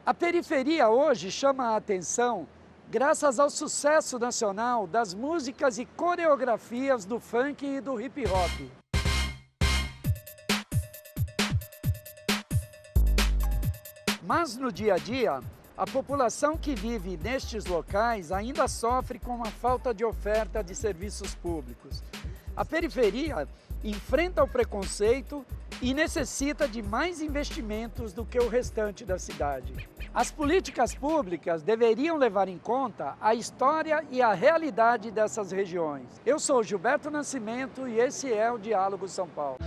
A periferia hoje chama a atenção graças ao sucesso nacional das músicas e coreografias do funk e do hip hop. Mas no dia a dia, a população que vive nestes locais ainda sofre com a falta de oferta de serviços públicos. A periferia enfrenta o preconceito e necessita de mais investimentos do que o restante da cidade. As políticas públicas deveriam levar em conta a história e a realidade dessas regiões. Eu sou Gilberto Nascimento e esse é o Diálogo São Paulo.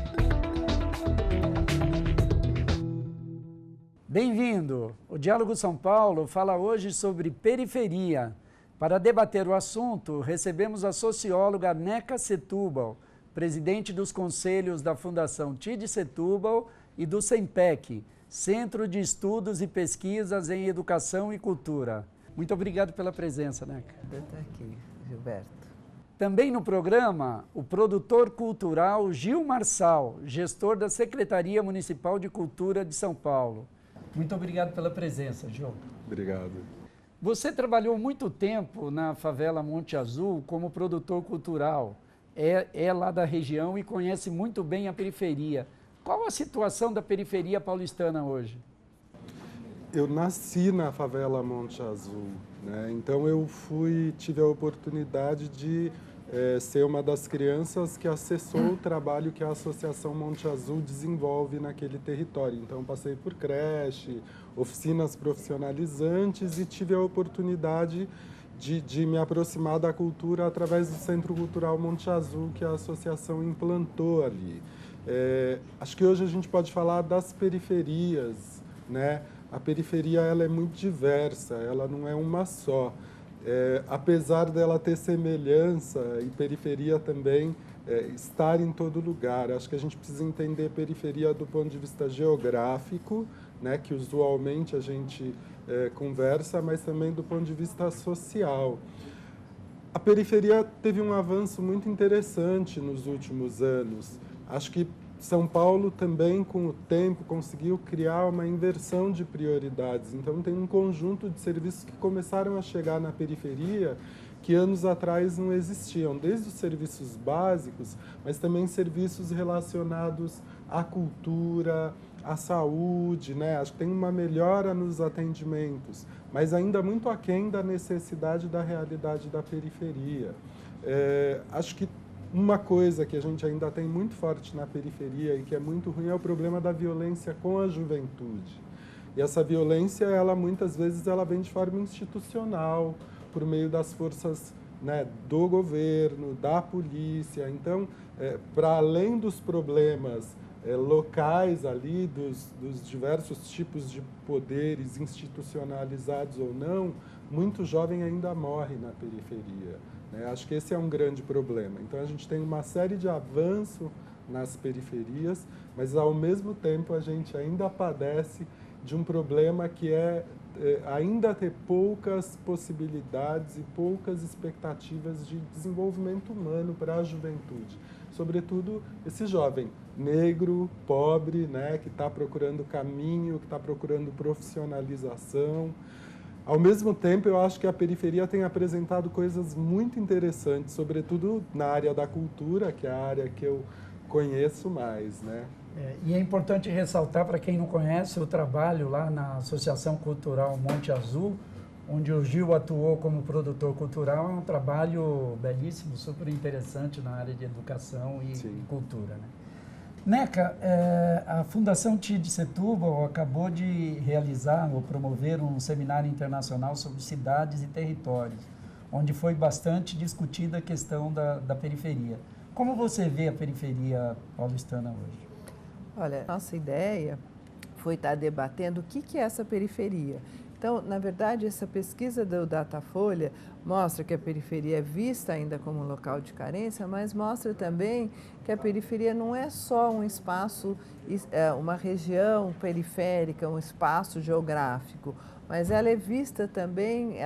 Bem-vindo! O Diálogo São Paulo fala hoje sobre periferia. Para debater o assunto, recebemos a socióloga Neca Setúbal, presidente dos conselhos da Fundação TID Setúbal e do SEMPEC, Centro de Estudos e Pesquisas em Educação e Cultura. Muito obrigado pela presença, Neca. Eu estou aqui, Gilberto. Também no programa, o produtor cultural Gil Marçal, gestor da Secretaria Municipal de Cultura de São Paulo. Muito obrigado pela presença, Gil. Obrigado. Você trabalhou muito tempo na favela Monte Azul como produtor cultural. É lá da região e conhece muito bem a periferia. Qual a situação da periferia paulistana hoje? Eu nasci na favela Monte Azul, né? Então eu tive a oportunidade de ser uma das crianças que acessou o trabalho que a Associação Monte Azul desenvolve naquele território. Então passei por creche, oficinas profissionalizantes e tive a oportunidade de me aproximar da cultura através do Centro Cultural Monte Azul, que a associação implantou ali. Acho que hoje a gente pode falar das periferias, né? A periferia ela é muito diversa, ela não é uma só. Apesar dela ter semelhança e periferia também estar em todo lugar. Acho que a gente precisa entender periferia do ponto de vista geográfico, né, que usualmente a gente conversa, mas também do ponto de vista social. A periferia teve um avanço muito interessante nos últimos anos. Acho que São Paulo também, com o tempo, conseguiu criar uma inversão de prioridades. Então, tem um conjunto de serviços que começaram a chegar na periferia que anos atrás não existiam, desde os serviços básicos, mas também serviços relacionados à cultura, à saúde, né? Acho que tem uma melhora nos atendimentos, mas ainda muito aquém da necessidade da realidade da periferia. Acho que uma coisa que a gente ainda tem muito forte na periferia e que é muito ruim é o problema da violência com a juventude. E essa violência, ela muitas vezes ela vem de forma institucional, por meio das forças, né, do governo, da polícia. Então, para além dos problemas locais ali, dos diversos tipos de poderes institucionalizados ou não, muito jovem ainda morre na periferia. Acho que esse é um grande problema. Então, a gente tem uma série de avanços nas periferias, mas, ao mesmo tempo, a gente ainda padece de um problema que ainda ter poucas possibilidades e poucas expectativas de desenvolvimento humano para a juventude. Sobretudo, esse jovem negro, pobre, né, que está procurando caminho, que está procurando profissionalização. Ao mesmo tempo, eu acho que a periferia tem apresentado coisas muito interessantes, sobretudo na área da cultura, que é a área que eu conheço mais, né? E é importante ressaltar, para quem não conhece, o trabalho lá na Associação Cultural Monte Azul, onde o Gil atuou como produtor cultural, é um trabalho belíssimo, super interessante na área de educação e cultura, né? Neca, a Fundação TID Setúbal acabou de realizar ou promover um seminário internacional sobre cidades e territórios, onde foi bastante discutida a questão da periferia. Como você vê a periferia paulistana hoje? Olha, nossa ideia foi estar debatendo o que é essa periferia. Então, na verdade, essa pesquisa do Datafolha mostra que a periferia é vista ainda como um local de carência, mas mostra também que a periferia não é só um espaço, uma região periférica, um espaço geográfico, mas ela é vista também,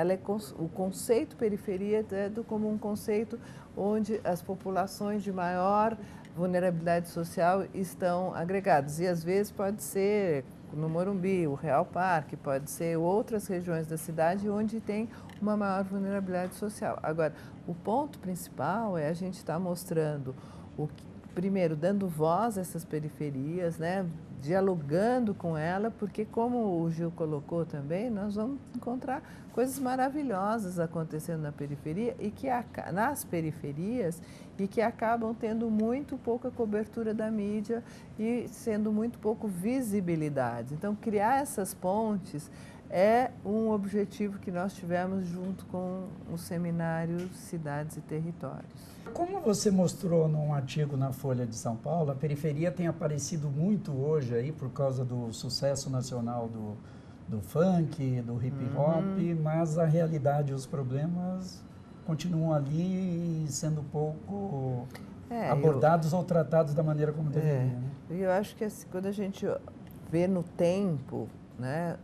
o conceito periferia é como um conceito onde as populações de maior vulnerabilidade social estão agregadas. E às vezes pode ser no Morumbi, o Real Parque, pode ser outras regiões da cidade onde tem uma maior vulnerabilidade social. Agora, o ponto principal é a gente estar mostrando, primeiro, dando voz a essas periferias, né? Dialogando com ela, porque como o Gil colocou também, nós vamos encontrar coisas maravilhosas acontecendo na periferia e que nas periferias e que acabam tendo muito pouca cobertura da mídia e sendo muito pouco visibilidade. Então, criar essas pontes é um objetivo que nós tivemos junto com o seminário Cidades e Territórios. Como você mostrou num artigo na Folha de São Paulo, a periferia tem aparecido muito hoje aí por causa do sucesso nacional do funk, do hip hop, mas a realidade e os problemas continuam ali sendo pouco abordados ou tratados da maneira como deveriam. Né? Eu acho que assim, quando a gente vê no tempo, né,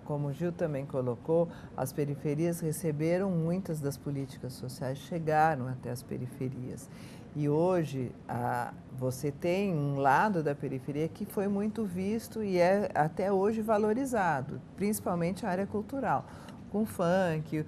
como o Gil também colocou, as periferias receberam muitas das políticas sociais, chegaram até as periferias. E hoje você tem um lado da periferia que foi muito visto e é até hoje valorizado, principalmente a área cultural. Com funk,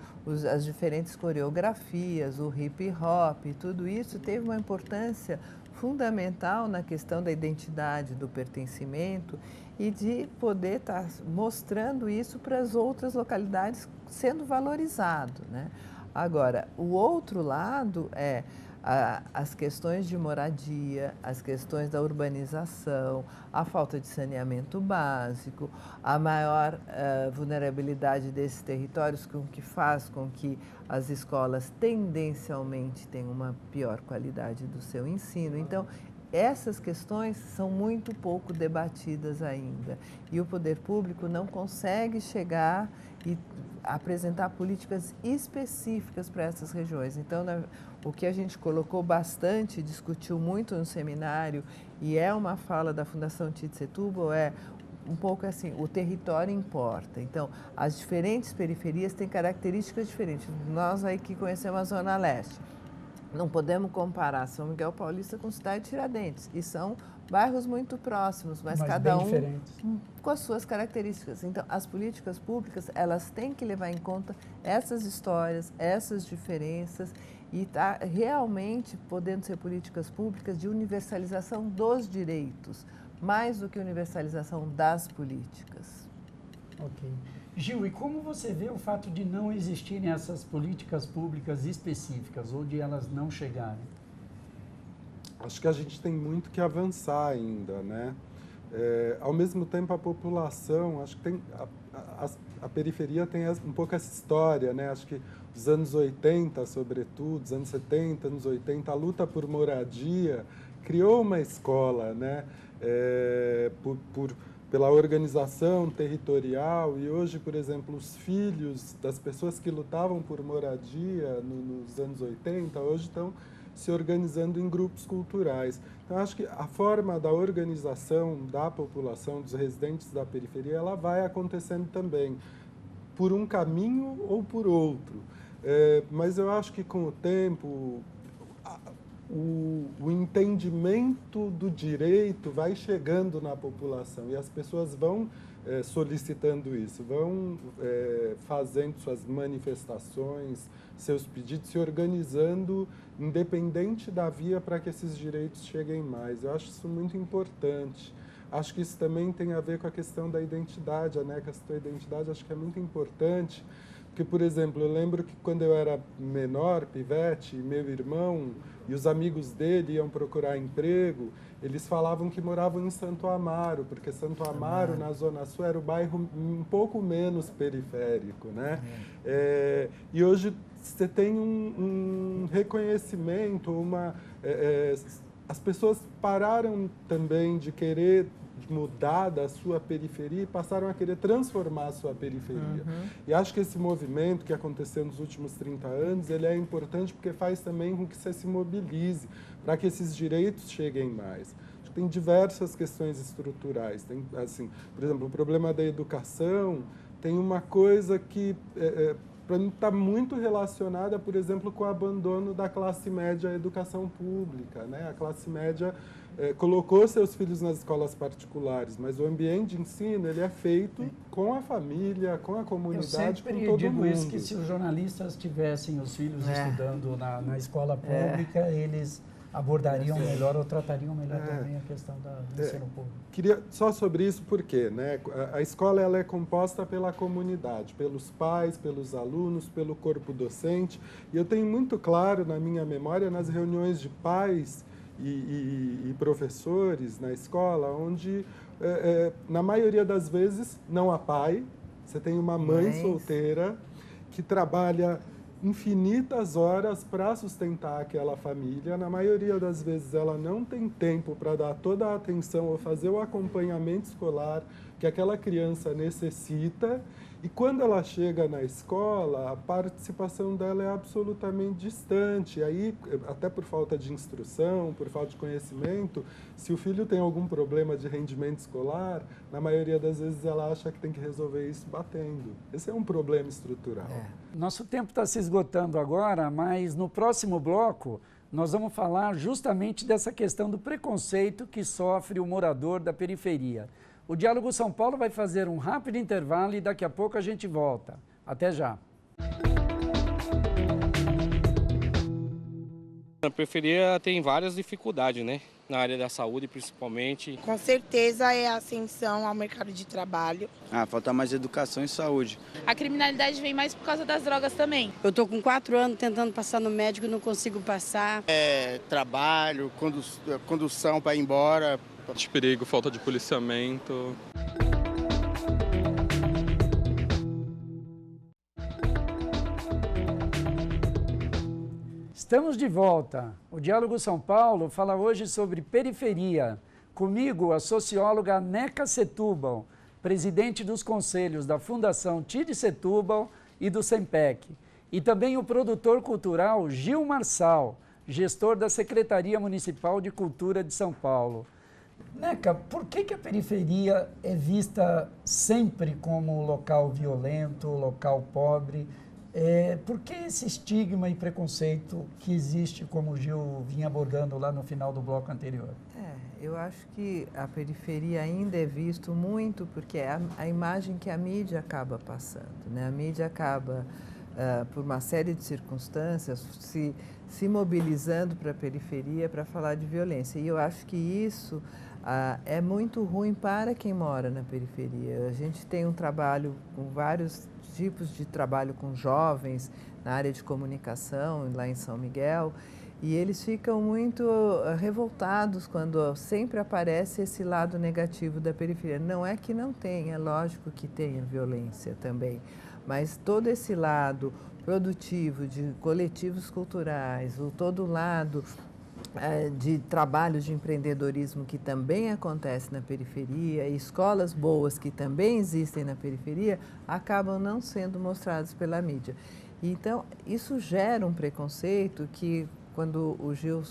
as diferentes coreografias, o hip hop, tudo isso teve uma importância fundamental na questão da identidade, do pertencimento e de poder estar mostrando isso para as outras localidades sendo valorizado, né? Agora, o outro lado é as questões de moradia, as questões da urbanização, a falta de saneamento básico, a maior vulnerabilidade desses territórios, que faz com que as escolas tendencialmente tenham uma pior qualidade do seu ensino. Então, essas questões são muito pouco debatidas ainda e o poder público não consegue chegar e apresentar políticas específicas para essas regiões. Então, o que a gente colocou bastante, discutiu muito no seminário e é uma fala da Fundação Tite Setúbal, é um pouco assim, o território importa. Então, as diferentes periferias têm características diferentes. Nós aí que conhecemos a Zona Leste, não podemos comparar São Miguel Paulista com Cidade de Tiradentes, e são bairros muito próximos, mas cada um diferentes, com as suas características. Então, as políticas públicas, elas têm que levar em conta essas histórias, essas diferenças e tá realmente podendo ser políticas públicas de universalização dos direitos, mais do que universalização das políticas. Ok. Gil, e como você vê o fato de não existirem essas políticas públicas específicas ou de elas não chegarem? Acho que a gente tem muito que avançar ainda, né? Ao mesmo tempo, a população, acho que tem a periferia tem um pouco essa história, né? Acho que os anos 80, sobretudo, os anos 70, anos 80, a luta por moradia criou uma escola, né? Pela organização territorial, e hoje, por exemplo, os filhos das pessoas que lutavam por moradia nos anos 80, hoje estão se organizando em grupos culturais. Então, acho que a forma da organização da população, dos residentes da periferia, ela vai acontecendo também, por um caminho ou por outro. Mas eu acho que, com o tempo, o entendimento do direito vai chegando na população e as pessoas vão solicitando isso, vão fazendo suas manifestações, seus pedidos, se organizando independente da via para que esses direitos cheguem mais. Eu acho isso muito importante. Acho que isso também tem a ver com a questão da identidade, né? A questão da identidade acho que é muito importante, porque, por exemplo, eu lembro que quando eu era menor, pivete, meu irmão e os amigos dele iam procurar emprego, eles falavam que moravam em Santo Amaro, porque Santo Amaro, na Zona Sul, era o bairro um pouco menos periférico, né? E hoje você tem um reconhecimento, as pessoas pararam também de querer mudar da sua periferia e passaram a querer transformar a sua periferia. E acho que esse movimento que aconteceu nos últimos 30 anos, ele é importante porque faz também com que você se mobilize para que esses direitos cheguem mais. Acho que tem diversas questões estruturais. Tem, assim, por exemplo, o problema da educação tem uma coisa que, para mim, está muito relacionada, por exemplo, com o abandono da classe média à educação pública, né? A classe média colocou seus filhos nas escolas particulares, mas o ambiente de ensino ele é feito com a família, com a comunidade, com todo mundo. Eu sempre digo isso, que se os jornalistas tivessem os filhos estudando na escola pública, eles abordariam melhor ou tratariam melhor também a questão do ensino público. Queria só sobre isso, porque a escola ela é composta pela comunidade, pelos pais, pelos alunos, pelo corpo docente, e eu tenho muito claro na minha memória, nas reuniões de pais e professores na escola, onde, na maioria das vezes, não há pai, você tem uma mãe solteira que trabalha infinitas horas para sustentar aquela família. Na maioria das vezes ela não tem tempo para dar toda a atenção ou fazer o acompanhamento escolar que aquela criança necessita. E quando ela chega na escola, a participação dela é absolutamente distante. E aí, até por falta de instrução, por falta de conhecimento, se o filho tem algum problema de rendimento escolar, na maioria das vezes ela acha que tem que resolver isso batendo. Esse é um problema estrutural. Nosso tempo está se esgotando agora, mas no próximo bloco nós vamos falar justamente dessa questão do preconceito que sofre o morador da periferia. O Diálogo São Paulo vai fazer um rápido intervalo e daqui a pouco a gente volta. Até já. A periferia tem várias dificuldades, né? Na área da saúde, principalmente. Com certeza é a ascensão ao mercado de trabalho. Falta mais educação e saúde. A criminalidade vem mais por causa das drogas também. Eu estou com 4 anos tentando passar no médico e não consigo passar. Trabalho, condução para ir embora. Falta de perigo, falta de policiamento. Estamos de volta. O Diálogo São Paulo fala hoje sobre periferia. Comigo, a socióloga Neca Setúbal, presidente dos conselhos da Fundação Tide Setúbal e do SEMPEC. E também o produtor cultural Gil Marçal, gestor da Secretaria Municipal de Cultura de São Paulo. Neca, por que a periferia é vista sempre como local violento, local pobre? Por que esse estigma e preconceito que existe, como o Gil vinha abordando lá no final do bloco anterior? Eu acho que a periferia ainda é visto muito porque é a imagem que a mídia acaba passando, né? A mídia acaba, por uma série de circunstâncias, se mobilizando para a periferia para falar de violência. E eu acho que isso é muito ruim para quem mora na periferia. A gente tem um trabalho com vários tipos de trabalho com jovens na área de comunicação, lá em São Miguel, e eles ficam muito revoltados quando sempre aparece esse lado negativo da periferia. Não é que não tenha, é lógico que tenha violência também, mas todo esse lado produtivo de coletivos culturais, todo o lado de trabalhos de empreendedorismo que também acontece na periferia, escolas boas que também existem na periferia, acabam não sendo mostrados pela mídia. Então, isso gera um preconceito que, quando o Gil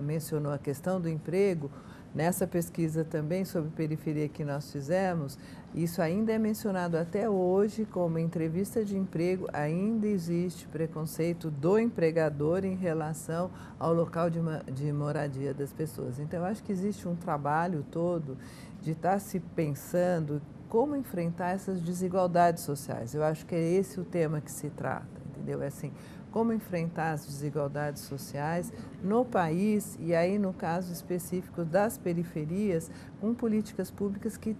mencionou a questão do emprego, nessa pesquisa também sobre periferia que nós fizemos, isso ainda é mencionado até hoje como entrevista de emprego, ainda existe preconceito do empregador em relação ao local de moradia das pessoas. Então, eu acho que existe um trabalho todo de estar se pensando como enfrentar essas desigualdades sociais. Eu acho que é esse o tema que se trata, entendeu? É assim, como enfrentar as desigualdades sociais no país e aí, no caso específico das periferias, com políticas públicas que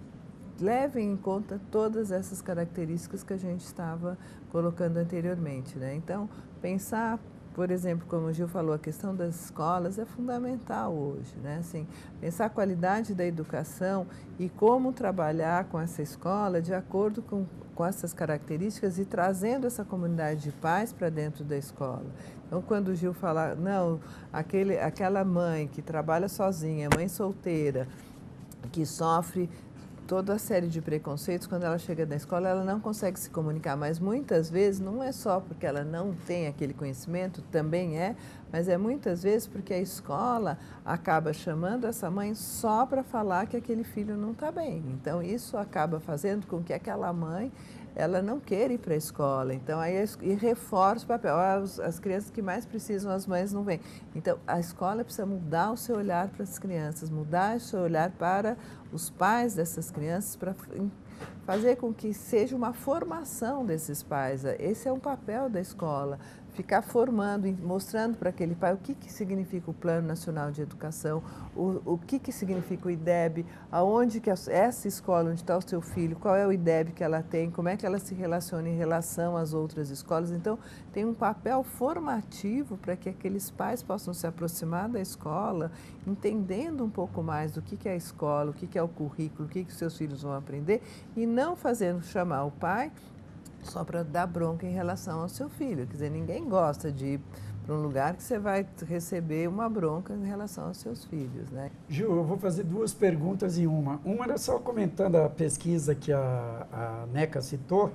levem em conta todas essas características que a gente estava colocando anteriormente, né? Então, pensar, por exemplo, como o Gil falou, a questão das escolas é fundamental hoje, né? Assim, pensar a qualidade da educação e como trabalhar com essa escola de acordo com essas características e trazendo essa comunidade de pais para dentro da escola. Então, quando o Gil fala, não, aquela mãe que trabalha sozinha, mãe solteira, que sofre toda a série de preconceitos, quando ela chega na escola, ela não consegue se comunicar, mas muitas vezes não é só porque ela não tem aquele conhecimento, também mas é muitas vezes porque a escola acaba chamando essa mãe só para falar que aquele filho não está bem. Então, isso acaba fazendo com que aquela mãe ela não queira ir para a escola. Então, aí e reforça o papel. As crianças que mais precisam, as mães não vêm. Então, a escola precisa mudar o seu olhar para as crianças, mudar o seu olhar para os pais dessas crianças, para fazer com que seja uma formação desses pais. Esse é um papel da escola. Ficar formando, mostrando para aquele pai o que significa o Plano Nacional de Educação, o que significa o IDEB, aonde que essa escola onde está o seu filho, qual é o IDEB que ela tem, como é que ela se relaciona em relação às outras escolas. Então, tem um papel formativo para que aqueles pais possam se aproximar da escola, entendendo um pouco mais do que é a escola, o que é o currículo, o que os seus filhos vão aprender, e não fazendo chamar o pai só para dar bronca em relação ao seu filho. Quer dizer, ninguém gosta de ir para um lugar que você vai receber uma bronca em relação aos seus filhos, né? Gil, eu vou fazer duas perguntas em uma. Uma era só comentando a pesquisa que a NECA citou,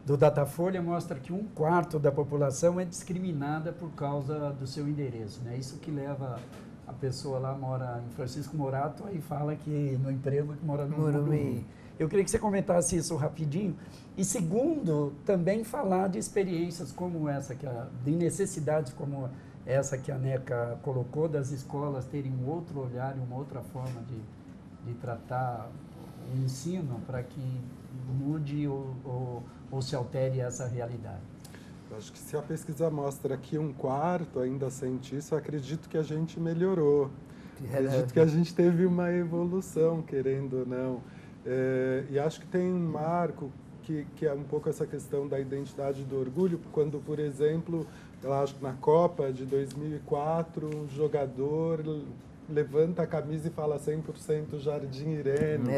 do Datafolha, mostra que 1/4 da população é discriminada por causa do seu endereço, né? Isso que leva a pessoa lá, mora em Francisco Morato, aí fala que no emprego que mora no Morumbi. Eu queria que você comentasse isso rapidinho. E segundo, também falar de experiências como essa, de necessidades como essa que a NECA colocou, das escolas terem um outro olhar e uma outra forma de tratar o ensino para que mude ou se altere essa realidade. Eu acho que se a pesquisa mostra que 1/4 ainda sente isso, eu acredito que a gente melhorou. Acredito que a gente teve uma evolução, querendo ou não. E acho que tem um marco que é um pouco essa questão da identidade do orgulho, quando, por exemplo, eu acho que na Copa de 2004, um jogador levanta a camisa e fala 100% Jardim Irene.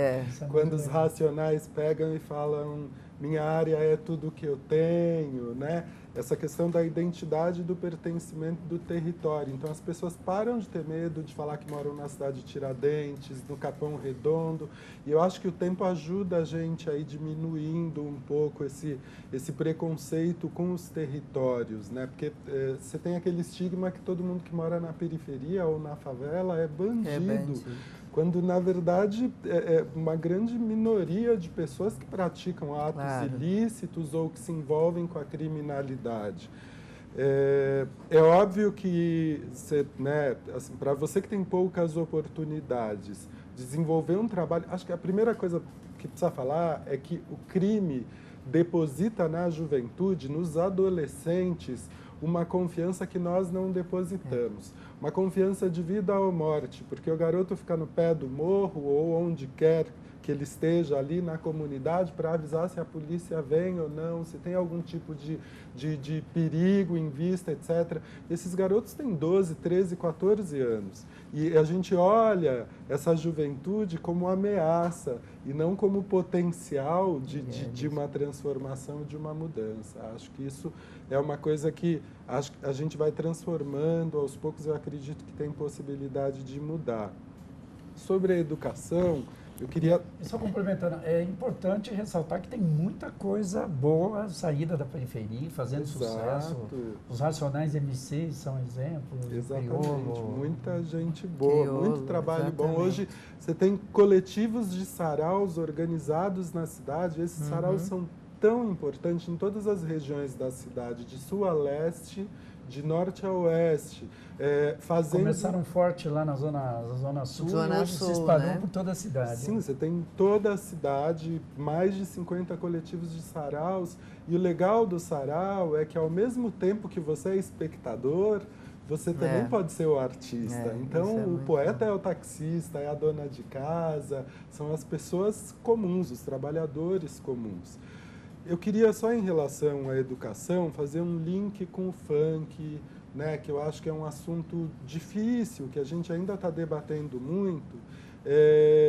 Quando os Racionais pegam e falam minha área é tudo que eu tenho, né? Essa questão da identidade e do pertencimento do território. Então, as pessoas param de ter medo de falar que moram na cidade de Tiradentes, no Capão Redondo. E eu acho que o tempo ajuda a gente a ir diminuindo um pouco esse preconceito com os territórios, né? Porque você tem aquele estigma que todo mundo que mora na periferia ou na favela é bandido. Quando, na verdade, é uma grande minoria de pessoas que praticam atos ilícitos ou que se envolvem com a criminalidade. É óbvio que, né, assim, para você que tem poucas oportunidades, desenvolver um trabalho... Acho que a primeira coisa que precisa falar é que o crime deposita na juventude, nos adolescentes, uma confiança que nós não depositamos. Uma confiança de vida ou morte, porque o garoto fica no pé do morro ou onde quer que ele esteja ali na comunidade para avisar se a polícia vem ou não, se tem algum tipo de perigo em vista, etc. Esses garotos têm 12, 13, 14 anos. E a gente olha essa juventude como ameaça e não como potencial de uma transformação, de uma mudança. Acho que isso é uma coisa que a gente vai transformando, aos poucos eu acredito que tem possibilidade de mudar. Sobre a educação, eu queria... Só complementando, é importante ressaltar que tem muita coisa boa saída da periferia, fazendo sucesso. Os Racionais MCs são exemplos. Exatamente, Criolo, muita gente boa, Criolo, muito trabalho exatamente. bom. Hoje você tem coletivos de saraus organizados na cidade, esses saraus são tão importantes em todas as regiões da cidade, de sul a leste, de norte a oeste. Começaram forte lá na Zona Sul e hoje se espalhou por toda a cidade. Sim, você tem toda a cidade, mais de 50 coletivos de saraus. E o legal do sarau é que, ao mesmo tempo que você é espectador, você também pode ser o artista. Então, o poeta é o taxista, é a dona de casa, são as pessoas comuns, os trabalhadores comuns. Eu queria só, em relação à educação, fazer um link com o funk, né, que eu acho que é um assunto difícil, que a gente ainda está debatendo muito,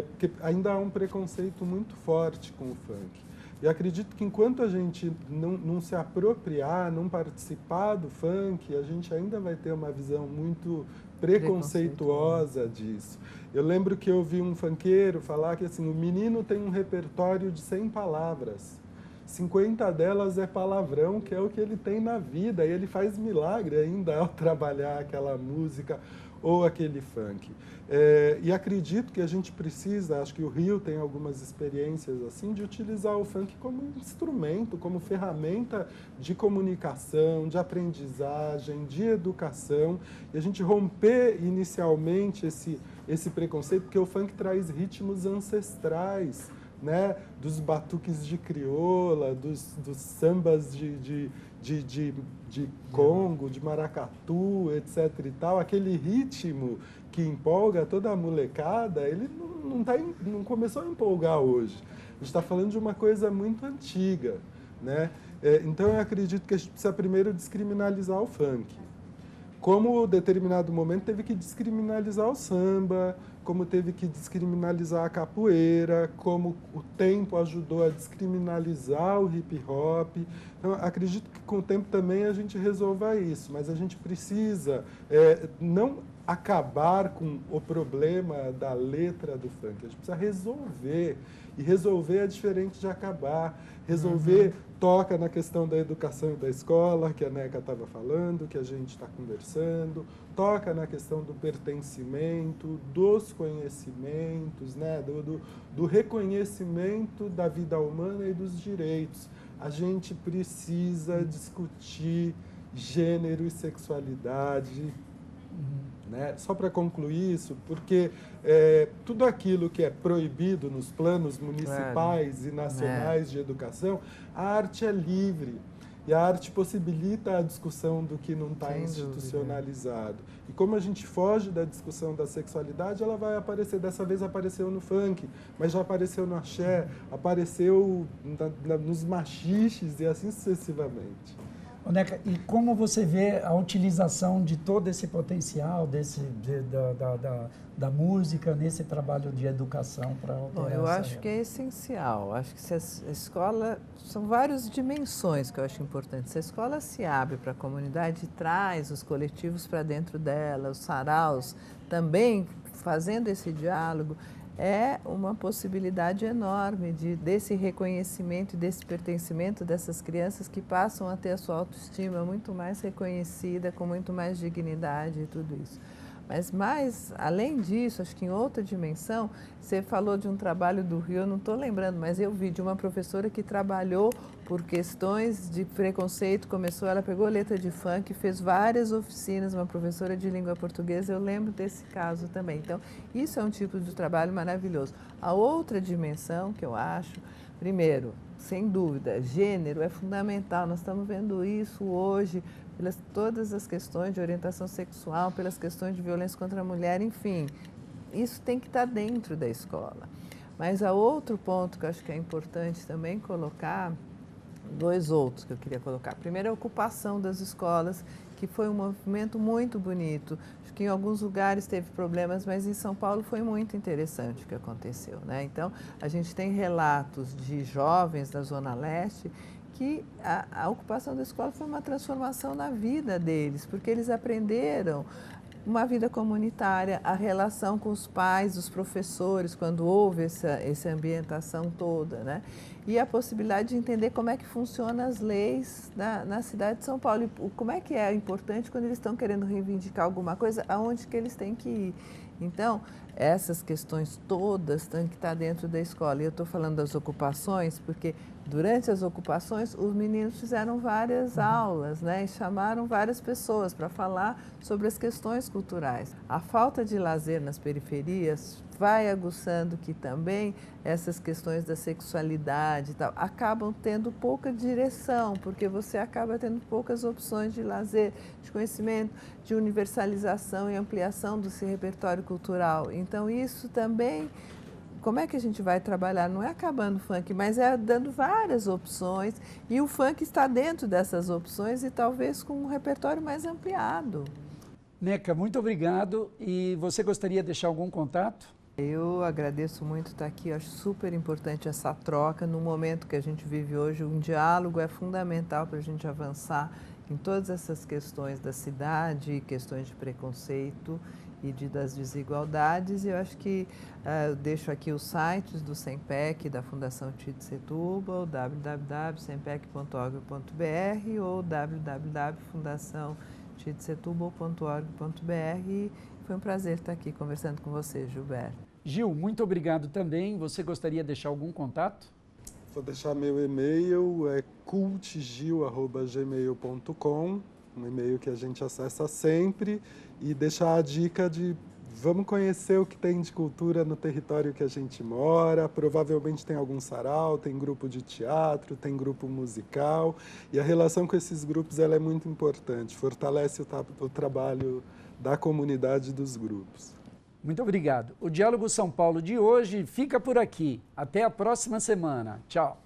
porque ainda há um preconceito muito forte com o funk. E acredito que enquanto a gente não se apropriar, não participar do funk, a gente ainda vai ter uma visão muito preconceituosa disso. Eu lembro que eu vi um funkeiro falar que assim, o menino tem um repertório de 100 palavras. 50 delas é palavrão, que é o que ele tem na vida, e ele faz milagre ainda ao trabalhar aquela música. ou aquele funk. E acredito que a gente precisa, acho que o Rio tem algumas experiências assim, de utilizar o funk como instrumento, como ferramenta de comunicação, de aprendizagem, de educação, e a gente romper inicialmente esse preconceito, porque o funk traz ritmos ancestrais, né? Dos batuques de crioula, dos sambas de Congo, de maracatu, etc. e tal, aquele ritmo que empolga toda a molecada, ele não começou a empolgar hoje. A gente está falando de uma coisa muito antiga, né? Então, eu acredito que a gente precisa primeiro descriminalizar o funk. Como, em determinado momento, teve que descriminalizar o samba, como teve que descriminalizar a capoeira, como o tempo ajudou a descriminalizar o hip-hop. Então, acredito que com o tempo também a gente resolva isso, mas a gente precisa não acabar com o problema da letra do funk, a gente precisa resolver. E resolver é diferente de acabar. Resolver toca na questão da educação e da escola, que a Neca estava falando, que a gente está conversando, toca na questão do pertencimento, dos conhecimentos, né? do reconhecimento da vida humana e dos direitos. A gente precisa discutir gênero e sexualidade, né? Só para concluir isso, porque tudo aquilo que é proibido nos planos municipais e nacionais de educação, a arte é livre. E a arte possibilita a discussão do que não está institucionalizado. E como a gente foge da discussão da sexualidade, ela vai aparecer. Dessa vez apareceu no funk, mas já apareceu no axé, apareceu nos machiches e assim sucessivamente. Neca, e como você vê a utilização de todo esse potencial da música nesse trabalho de educação para alterar? Bom, eu acho que é essencial. Acho que se a escola... São várias dimensões que eu acho importantes. Se a escola se abre para a comunidade e traz os coletivos para dentro dela, os saraus também fazendo esse diálogo, é uma possibilidade enorme desse reconhecimento e desse pertencimento dessas crianças que passam a ter a sua autoestima muito mais reconhecida, com muito mais dignidade e tudo isso. Mas além disso, acho que em outra dimensão, você falou de um trabalho do Rio, eu não estou lembrando, mas eu vi de uma professora que trabalhou por questões de preconceito, ela pegou letra de funk, fez várias oficinas, uma professora de língua portuguesa, eu lembro desse caso também. Então, isso é um tipo de trabalho maravilhoso. A outra dimensão que eu acho, primeiro, sem dúvida, gênero é fundamental, nós estamos vendo isso hoje, pelas todas as questões de orientação sexual, pelas questões de violência contra a mulher, enfim, isso tem que estar dentro da escola. Mas há outro ponto que eu acho que é importante também colocar, dois outros que eu queria colocar. Primeiro, a ocupação das escolas, que foi um movimento muito bonito. Acho que em alguns lugares teve problemas, mas em São Paulo foi muito interessante o que aconteceu, né? Então, a gente tem relatos de jovens da Zona Leste que a ocupação da escola foi uma transformação na vida deles, porque eles aprenderam uma vida comunitária, a relação com os pais, os professores, quando houve essa ambientação toda, né? E a possibilidade de entender como é que funcionam as leis na cidade de São Paulo, e como é que é importante quando eles estão querendo reivindicar alguma coisa, aonde que eles têm que ir. Então, essas questões todas têm que estar dentro da escola. E eu estou falando das ocupações, porque durante as ocupações os meninos fizeram várias aulas, né? E chamaram várias pessoas para falar sobre as questões culturais. A falta de lazer nas periferias vai aguçando que também essas questões da sexualidade e tal acabam tendo pouca direção, porque você acaba tendo poucas opções de lazer, de conhecimento, de universalização e ampliação desse repertório cultural. Então, isso também, como é que a gente vai trabalhar? Não é acabando o funk, mas é dando várias opções, e o funk está dentro dessas opções e talvez com um repertório mais ampliado. Neca, muito obrigado. E você gostaria de deixar algum contato? Eu agradeço muito estar aqui, eu acho super importante essa troca. No momento que a gente vive hoje, um diálogo é fundamental para a gente avançar em todas essas questões da cidade, questões de preconceito e das desigualdades. E eu acho que eu deixo aqui os sites do SEMPEC, da Fundação Tite Setúbal, www.sempec.org.br ou www.fundaçãotite.org.br. partir de setúbal.org.br. E foi um prazer estar aqui conversando com você, Gilberto. Gil, muito obrigado também. Você gostaria de deixar algum contato? Vou deixar meu e-mail, é cultgil@gmail.com, um e-mail que a gente acessa sempre, e deixar a dica de vamos conhecer o que tem de cultura no território que a gente mora. Provavelmente tem algum sarau, tem grupo de teatro, tem grupo musical, e a relação com esses grupos ela é muito importante, fortalece o trabalho da comunidade e dos grupos. Muito obrigado. O Diálogo São Paulo de hoje fica por aqui. Até a próxima semana. Tchau.